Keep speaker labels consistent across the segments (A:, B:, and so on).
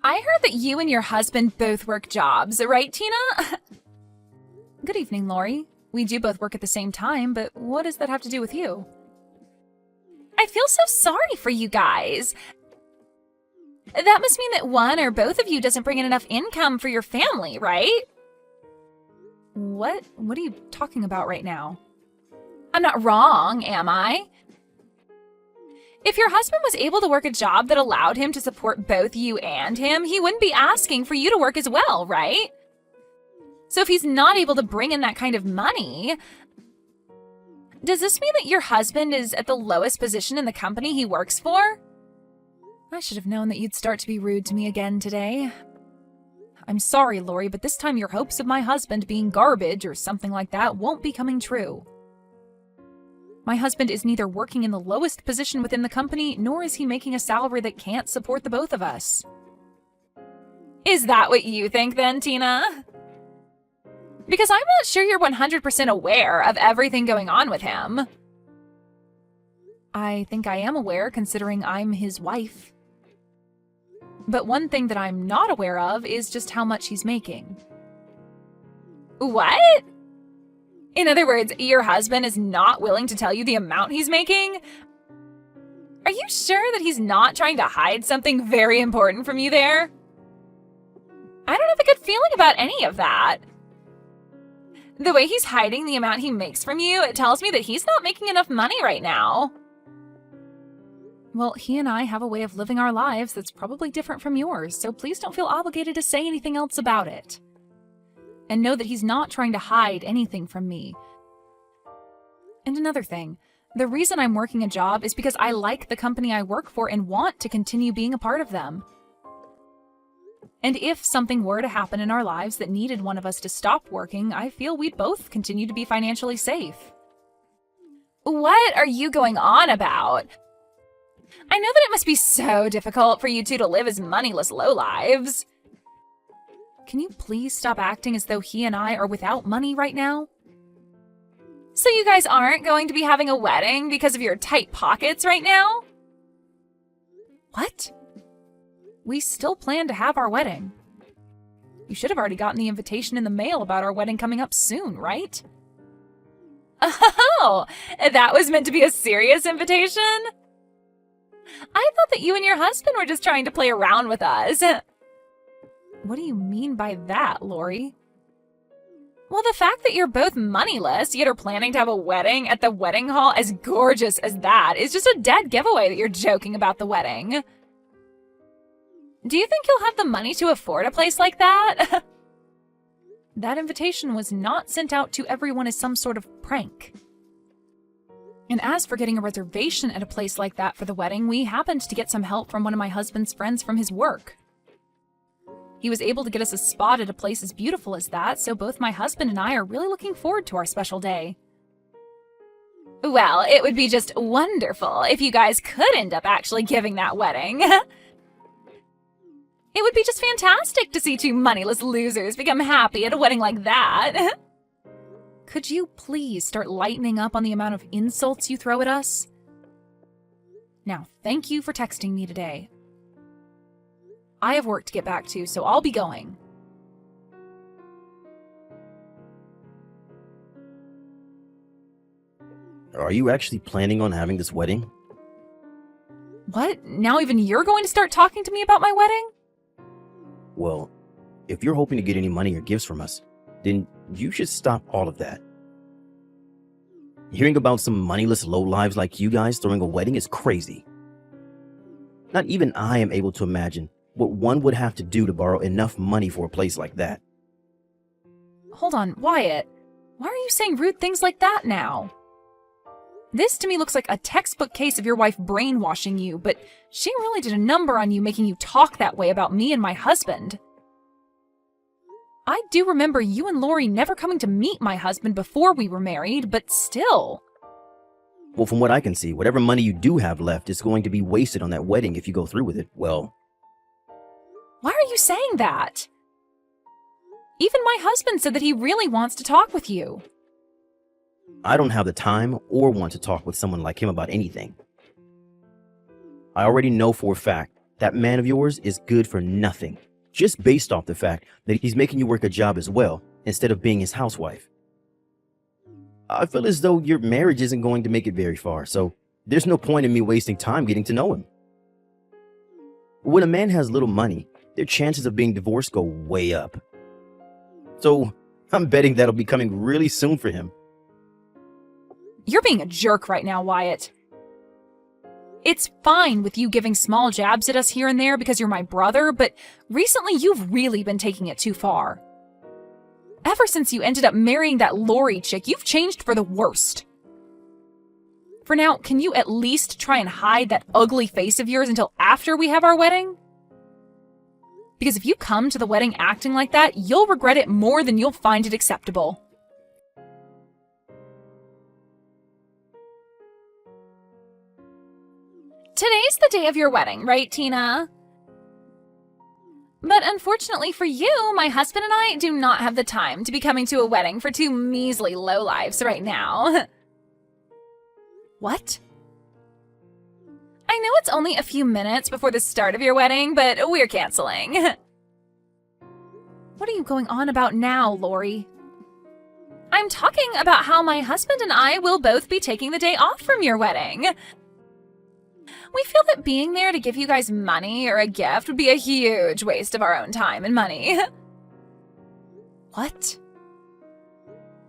A: I heard that you and your husband both work jobs, right, Tina? Good evening, Lori. We do both work at the same time, but what does that have to do with you? I feel so sorry for you guys. That must mean that one or both of you doesn't bring in enough income for your family, right? What are you talking about right now? I'm not wrong, am I? If your husband was able to work a job that allowed him to support both you and him, he wouldn't be asking for you to work as well, right? So if he's not able to bring in that kind of money, does this mean that your husband is at the lowest position in the company he works for? I should have known that you'd start to be rude to me again today. I'm sorry, Lori, but this time your hopes of my husband being garbage or something like that won't be coming true. My husband is neither working in the lowest position within the company, nor is he making a salary that can't support the both of us. Is that what you think then, Tina? Because I'm not sure you're 100% aware of everything going on with him. I think I am aware, considering I'm his wife. But one thing that I'm not aware of is just how much he's making. What? In other words, your husband is not willing to tell you the amount he's making? Are you sure that he's not trying to hide something very important from you there? I don't have a good feeling about any of that. The way he's hiding the amount he makes from you, it tells me that he's not making enough money right now. Well, he and I have a way of living our lives that's probably different from yours, so please don't feel obligated to say anything else about it. And know that he's not trying to hide anything from me. And another thing, the reason I'm working a job is because I like the company I work for and want to continue being a part of them. And if something were to happen in our lives that needed one of us to stop working, I feel we'd both continue to be financially safe. What are you going on about? I know that it must be so difficult for you two to live as moneyless lowlives. Can you please stop acting as though he and I are without money right now? So you guys aren't going to be having a wedding because of your tight pockets right now? What? We still plan to have our wedding. You should have already gotten the invitation in the mail about our wedding coming up soon, right? Oh, that was meant to be a serious invitation? I thought that you and your husband were just trying to play around with us. What do you mean by that, Lori? Well, the fact that you're both moneyless, yet are planning to have a wedding at the wedding hall as gorgeous as that is just a dead giveaway that you're joking about the wedding. Do you think you'll have the money to afford a place like that? That invitation was not sent out to everyone as some sort of prank. And as for getting a reservation at a place like that for the wedding, we happened to get some help from one of my husband's friends from his work. He was able to get us a spot at a place as beautiful as that, so both my husband and I are really looking forward to our special day. Well, it would be just wonderful if you guys could end up actually giving that wedding. It would be just fantastic to see two moneyless losers become happy at a wedding like that. Could you please start lightening up on the amount of insults you throw at us? Now, thank you for texting me today. I have work to get back to, so I'll be going.
B: Are you actually planning on having this wedding?
A: What? Now even you're going to start talking to me about my wedding?
B: Well, if you're hoping to get any money or gifts from us, then you should stop all of that. Hearing about some moneyless lowlives like you guys throwing a wedding is crazy. Not even I am able to imagine what one would have to do to borrow enough money for a place like that.
A: Hold on, Wyatt. Why are you saying rude things like that now? This to me looks like a textbook case of your wife brainwashing you, but she really did a number on you making you talk that way about me and my husband. I do remember you and Lori never coming to meet my husband before we were married, but still.
B: Well, from what I can see, whatever money you do have left is going to be wasted on that wedding if you go through with it. Well,
A: why are you saying that? Even my husband said that he really wants to talk with you.
B: I don't have the time or want to talk with someone like him about anything. I already know for a fact That man of yours is good for nothing, just based off the fact that he's making you work a job as well, instead of being his housewife. I feel as though your marriage isn't going to make it very far, so there's no point in me wasting time getting to know him. When a man has little money, their chances of being divorced go way up. So I'm betting that'll be coming really soon for him.
A: You're being a jerk right now, Wyatt. It's fine with you giving small jabs at us here and there because you're my brother, but recently you've really been taking it too far. Ever since you ended up marrying that Lori chick, you've changed for the worst. For now, can you at least try and hide that ugly face of yours until after we have our wedding? Because if you come to the wedding acting like that, you'll regret it more than you'll find it acceptable. Today's the day of your wedding, right, Tina? But unfortunately for you, my husband and I do not have the time to be coming to a wedding for two measly lowlifes right now. What? I know it's only a few minutes before the start of your wedding, but we're canceling. What are you going on about now, Lori? I'm talking about how my husband and I will both be taking the day off from your wedding. We feel that being there to give you guys money or a gift would be a huge waste of our own time and money. What?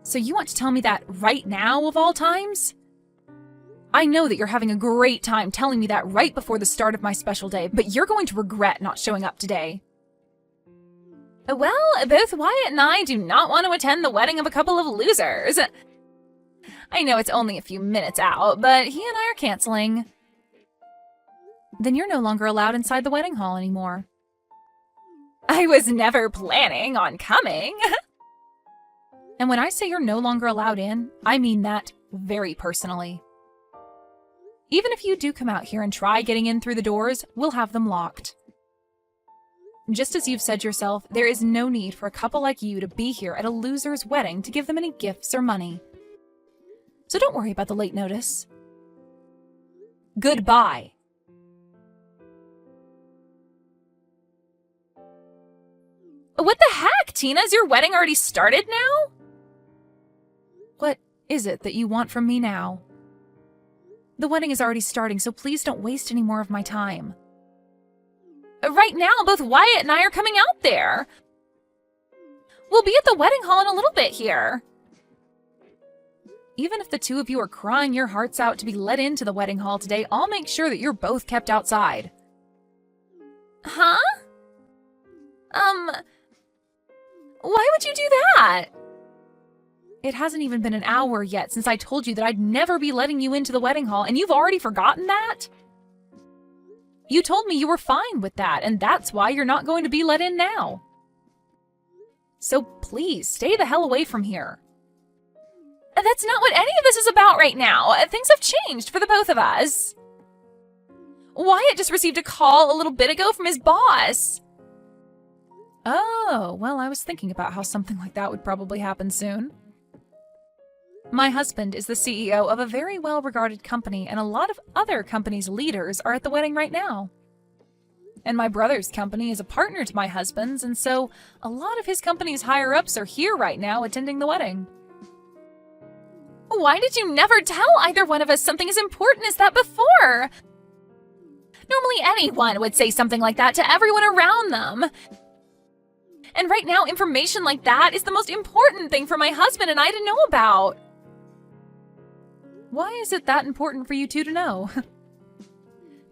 A: So you want to tell me that right now of all times? I know that you're having a great time telling me that right before the start of my special day, but you're going to regret not showing up today. Well, both Wyatt and I do not want to attend the wedding of a couple of losers. I know it's only a few minutes out, but he and I are canceling. Then you're no longer allowed inside the wedding hall anymore. I was never planning on coming. And when I say you're no longer allowed in, I mean that very personally. Even if you do come out here and try getting in through the doors, we'll have them locked. Just as you've said yourself, there is no need for a couple like you to be here at a loser's wedding to give them any gifts or money. So don't worry about the late notice. Goodbye. What the heck, Tina? Is your wedding already started now? What is it that you want from me now? The wedding is already starting, so please don't waste any more of my time. Right now, both Wyatt and I are coming out there. We'll be at the wedding hall in a little bit here. Even if the two of you are crying your hearts out to be let into the wedding hall today, I'll make sure that you're both kept outside. Huh? Why would you do that? It hasn't even been an hour yet since I told you that I'd never be letting you into the wedding hall, and you've already forgotten that? You told me you were fine with that, and that's why you're not going to be let in now. So please, stay the hell away from here. That's not what any of this is about right now. Things have changed for the both of us. Wyatt just received a call a little bit ago from his boss. Oh, well, I was thinking about how something like that would probably happen soon. My husband is the CEO of a very well-regarded company, and a lot of other companies' leaders are at the wedding right now. And my brother's company is a partner to my husband's, and so a lot of his company's higher-ups are here right now attending the wedding. Why did you never tell either one of us something as important as that before? Normally anyone would say something like that to everyone around them. And right now, information like that is the most important thing for my husband and I to know about. Why is it that important for you two to know?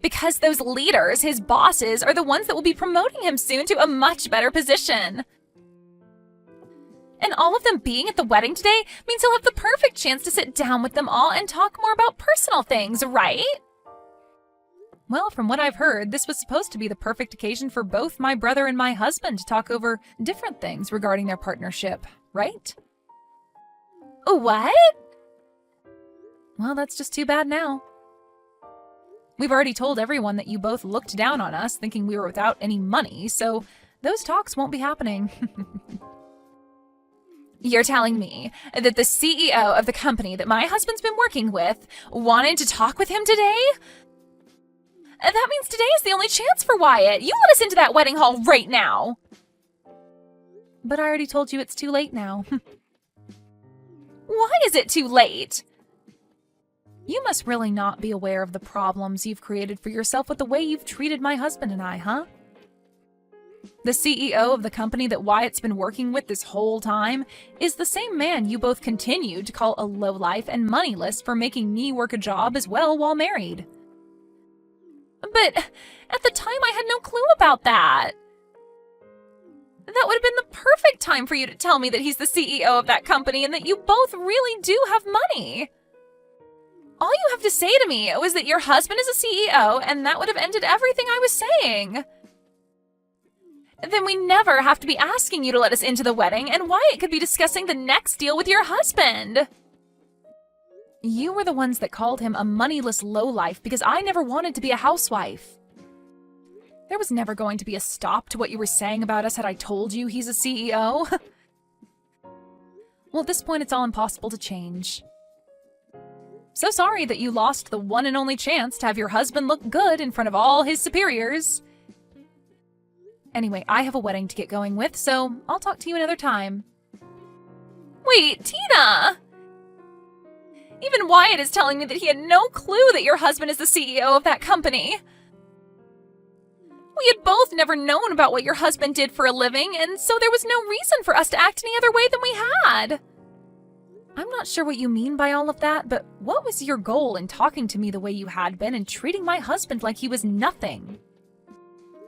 A: Because those leaders, his bosses, are the ones that will be promoting him soon to a much better position. And all of them being at the wedding today means he'll have the perfect chance to sit down with them all and talk more about personal things, right? Well, from what I've heard, this was supposed to be the perfect occasion for both my brother and my husband to talk over different things regarding their partnership, right? What? Well, that's just too bad now. We've already told everyone that you both looked down on us, thinking we were without any money, so those talks won't be happening. You're telling me that the CEO of the company that my husband's been working with wanted to talk with him today? That means today is the only chance for Wyatt. You let us into that wedding hall right now. But I already told you it's too late now. Why is it too late? You must really not be aware of the problems you've created for yourself with the way you've treated my husband and I, huh? The CEO of the company that Wyatt's been working with this whole time is the same man you both continued to call a lowlife and moneyless for making me work a job as well while married. But at the time I had no clue about that. That would have been the perfect time for you to tell me that he's the CEO of that company and that you both really do have money. All you have to say to me was that your husband is a CEO, and that would have ended everything I was saying. Then we never have to be asking you to let us into the wedding, and Wyatt could be discussing the next deal with your husband. You were the ones that called him a moneyless lowlife because I never wanted to be a housewife. There was never going to be a stop to what you were saying about us had I told you he's a CEO. Well, at this point, it's all impossible to change. So sorry that you lost the one and only chance to have your husband look good in front of all his superiors. Anyway, I have a wedding to get going with, so I'll talk to you another time. Wait, Tina! Even Wyatt is telling me that he had no clue that your husband is the CEO of that company. We had both never known about what your husband did for a living, and so there was no reason for us to act any other way than we had. I'm not sure what you mean by all of that, but what was your goal in talking to me the way you had been and treating my husband like he was nothing?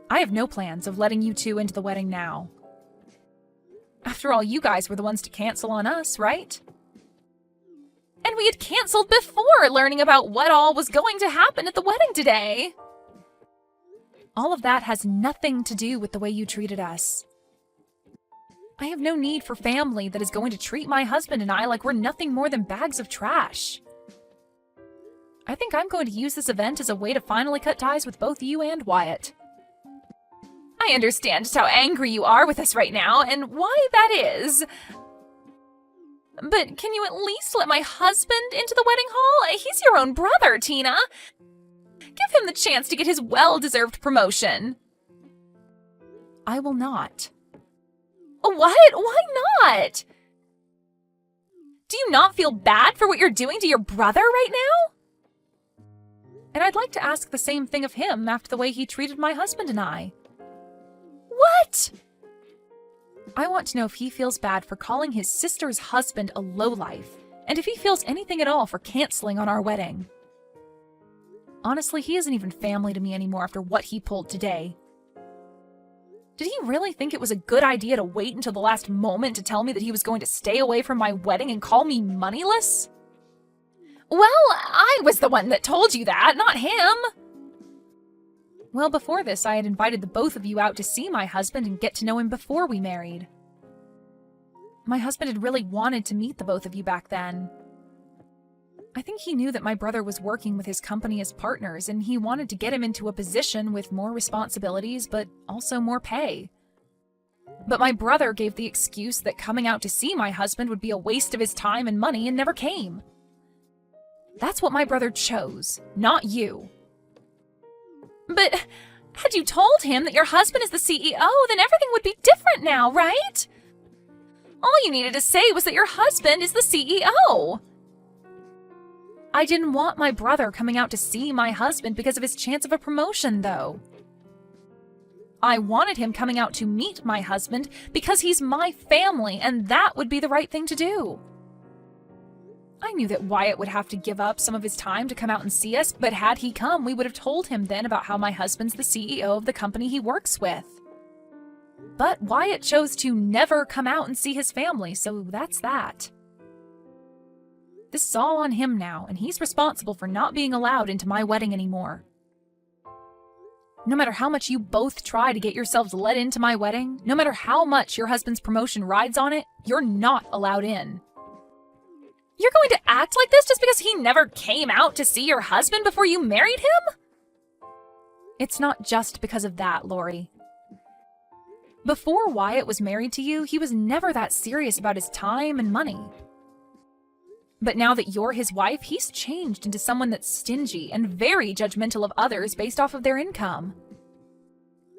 A: I have no plans of letting you two into the wedding now. After all, you guys were the ones to cancel on us, right? And we had canceled before learning about what all was going to happen at the wedding today. All of that has nothing to do with the way you treated us. I have no need for family that is going to treat my husband and I like we're nothing more than bags of trash. I think I'm going to use this event as a way to finally cut ties with both you and Wyatt. I understand just how angry you are with us right now and why that is. But can you at least let my husband into the wedding hall? He's your own brother, Tina. Give him the chance to get his well-deserved promotion. I will not. What? Why not? Do you not feel bad for what you're doing to your brother right now? And I'd like to ask the same thing of him after the way he treated my husband and I. What? I want to know if he feels bad for calling his sister's husband a lowlife, and if he feels anything at all for canceling on our wedding. Honestly, he isn't even family to me anymore after what he pulled today. Did he really think it was a good idea to wait until the last moment to tell me that he was going to stay away from my wedding and call me moneyless? Well, I was the one that told you that, not him. Well, before this, I had invited the both of you out to see my husband and get to know him before we married. My husband had really wanted to meet the both of you back then. I think he knew that my brother was working with his company as partners, and he wanted to get him into a position with more responsibilities, but also more pay. But my brother gave the excuse that coming out to see my husband would be a waste of his time and money and never came. That's what my brother chose, not you. But had you told him that your husband is the CEO, then everything would be different now, right? All you needed to say was that your husband is the CEO. I didn't want my brother coming out to see my husband because of his chance of a promotion, though. I wanted him coming out to meet my husband because he's my family, and that would be the right thing to do. I knew that Wyatt would have to give up some of his time to come out and see us, but had he come, we would have told him then about how my husband's the CEO of the company he works with. But Wyatt chose to never come out and see his family, so that's that. This is all on him now, and he's responsible for not being allowed into my wedding anymore. No matter how much you both try to get yourselves let into my wedding, no matter how much your husband's promotion rides on it, you're not allowed in. You're going to act like this just because he never came out to see your husband before you married him? It's not just because of that, Lori. Before Wyatt was married to you, he was never that serious about his time and money. But now that you're his wife, he's changed into someone that's stingy and very judgmental of others based off of their income.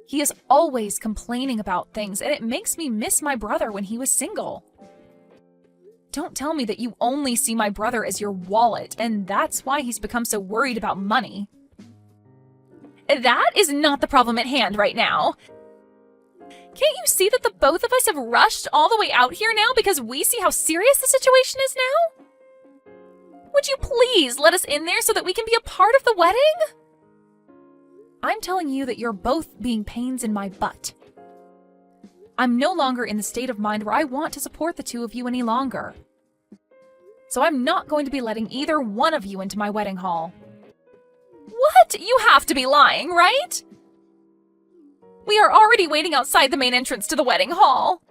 A: He is always complaining about things, and it makes me miss my brother when he was single. Don't tell me that you only see my brother as your wallet, and that's why he's become so worried about money. That is not the problem at hand right now. Can't you see that the both of us have rushed all the way out here now because we see how serious the situation is now? Would you please let us in there so that we can be a part of the wedding? I'm telling you that you're both being pains in my butt. I'm no longer in the state of mind where I want to support the two of you any longer. So I'm not going to be letting either one of you into my wedding hall. What? You have to be lying, right? We are already waiting outside the main entrance to the wedding hall.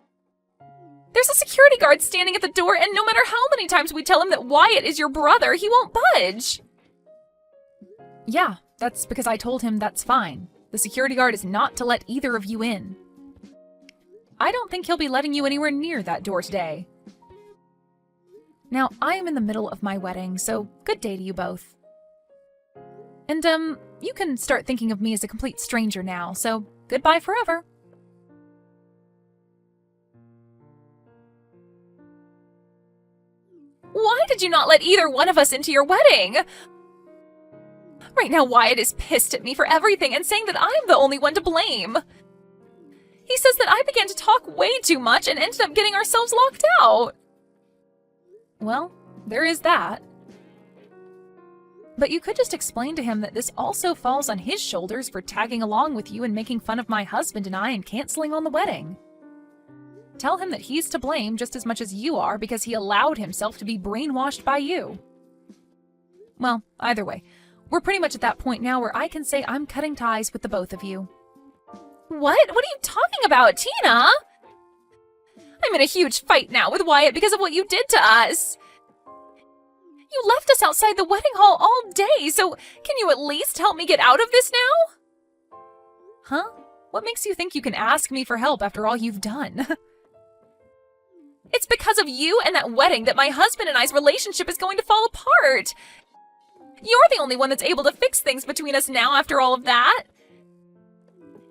A: There's a security guard standing at the door, and no matter how many times we tell him that Wyatt is your brother, he won't budge. Yeah, that's because I told him that's fine. The security guard is not to let either of you in. I don't think he'll be letting you anywhere near that door today. Now, I am in the middle of my wedding, so good day to you both. And, you can start thinking of me as a complete stranger now, so goodbye forever. Why did you not let either one of us into your wedding? Right now, Wyatt is pissed at me for everything and saying that I'm the only one to blame. He says that I began to talk way too much and ended up getting ourselves locked out. Well, there is that. But you could just explain to him that this also falls on his shoulders for tagging along with you and making fun of my husband and I and canceling on the wedding. Tell him that he's to blame just as much as you are because he allowed himself to be brainwashed by you. Well, either way, we're pretty much at that point now where I can say I'm cutting ties with the both of you. What? What are you talking about, Tina? I'm in a huge fight now with Wyatt because of what you did to us. You left us outside the wedding hall all day, so can you at least help me get out of this now? Huh? What makes you think you can ask me for help after all you've done? It's because of you and that wedding that my husband and I's relationship is going to fall apart. You're the only one that's able to fix things between us now after all of that.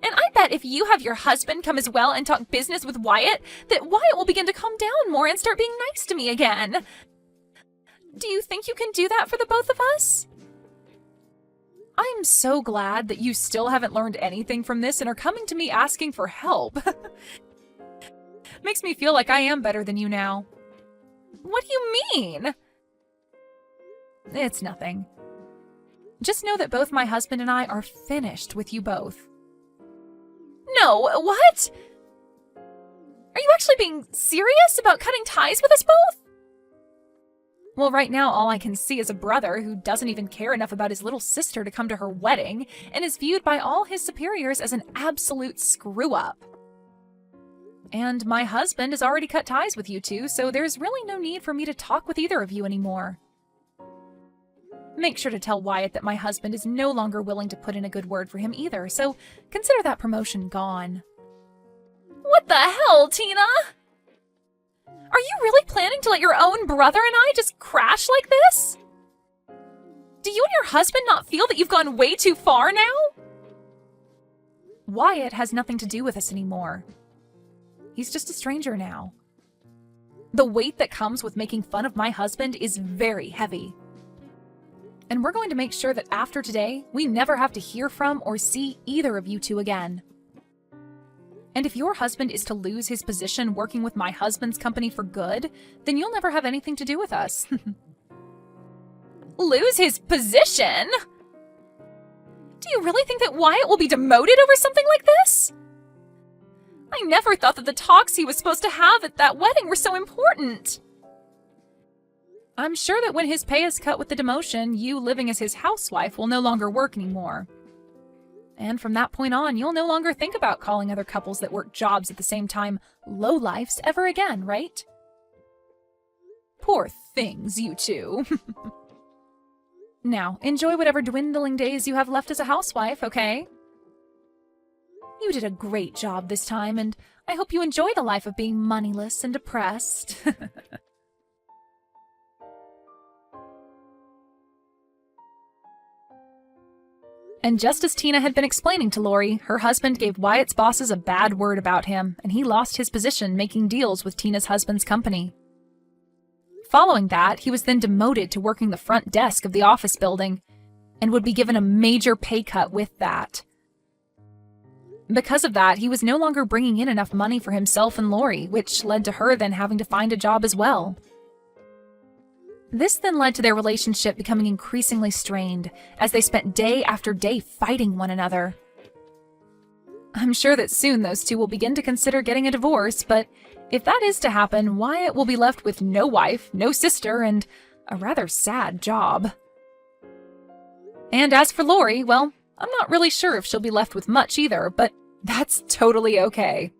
A: And I bet if you have your husband come as well and talk business with Wyatt, that Wyatt will begin to calm down more and start being nice to me again. Do you think you can do that for the both of us? I'm so glad that you still haven't learned anything from this and are coming to me asking for help. Makes me feel like I am better than you now. What do you mean? It's nothing. Just know that both my husband and I are finished with you both. No, what? Are you actually being serious about cutting ties with us both? Well, right now all I can see is a brother who doesn't even care enough about his little sister to come to her wedding and is viewed by all his superiors as an absolute screw-up. And my husband has already cut ties with you two, so there's really no need for me to talk with either of you anymore. Make sure to tell Wyatt that my husband is no longer willing to put in a good word for him either, so consider that promotion gone. What the hell, Tina? Are you really planning to let your own brother and I just crash like this? Do you and your husband not feel that you've gone way too far now? Wyatt has nothing to do with us anymore. He's just a stranger now. The weight that comes with making fun of my husband is very heavy. And we're going to make sure that after today, we never have to hear from or see either of you two again. And if your husband is to lose his position working with my husband's company for good, then you'll never have anything to do with us. Lose his position? Do you really think that Wyatt will be demoted over something like this? I never thought that the talks he was supposed to have at that wedding were so important. I'm sure that when his pay is cut with the demotion, you living as his housewife will no longer work anymore. And from that point on, you'll no longer think about calling other couples that work jobs at the same time lowlifes ever again, right? Poor things, you two. Now, enjoy whatever dwindling days you have left as a housewife, okay? You did a great job this time, and I hope you enjoy the life of being moneyless and depressed. And just as Tina had been explaining to Lori, her husband gave Wyatt's bosses a bad word about him, and he lost his position making deals with Tina's husband's company. Following that, he was then demoted to working the front desk of the office building, and would be given a major pay cut with that. Because of that, he was no longer bringing in enough money for himself and Lori, which led to her then having to find a job as well. This then led to their relationship becoming increasingly strained, as they spent day after day fighting one another. I'm sure that soon those two will begin to consider getting a divorce, but if that is to happen, Wyatt will be left with no wife, no sister, and a rather sad job. And as for Lori, well, I'm not really sure if she'll be left with much either, but that's totally okay.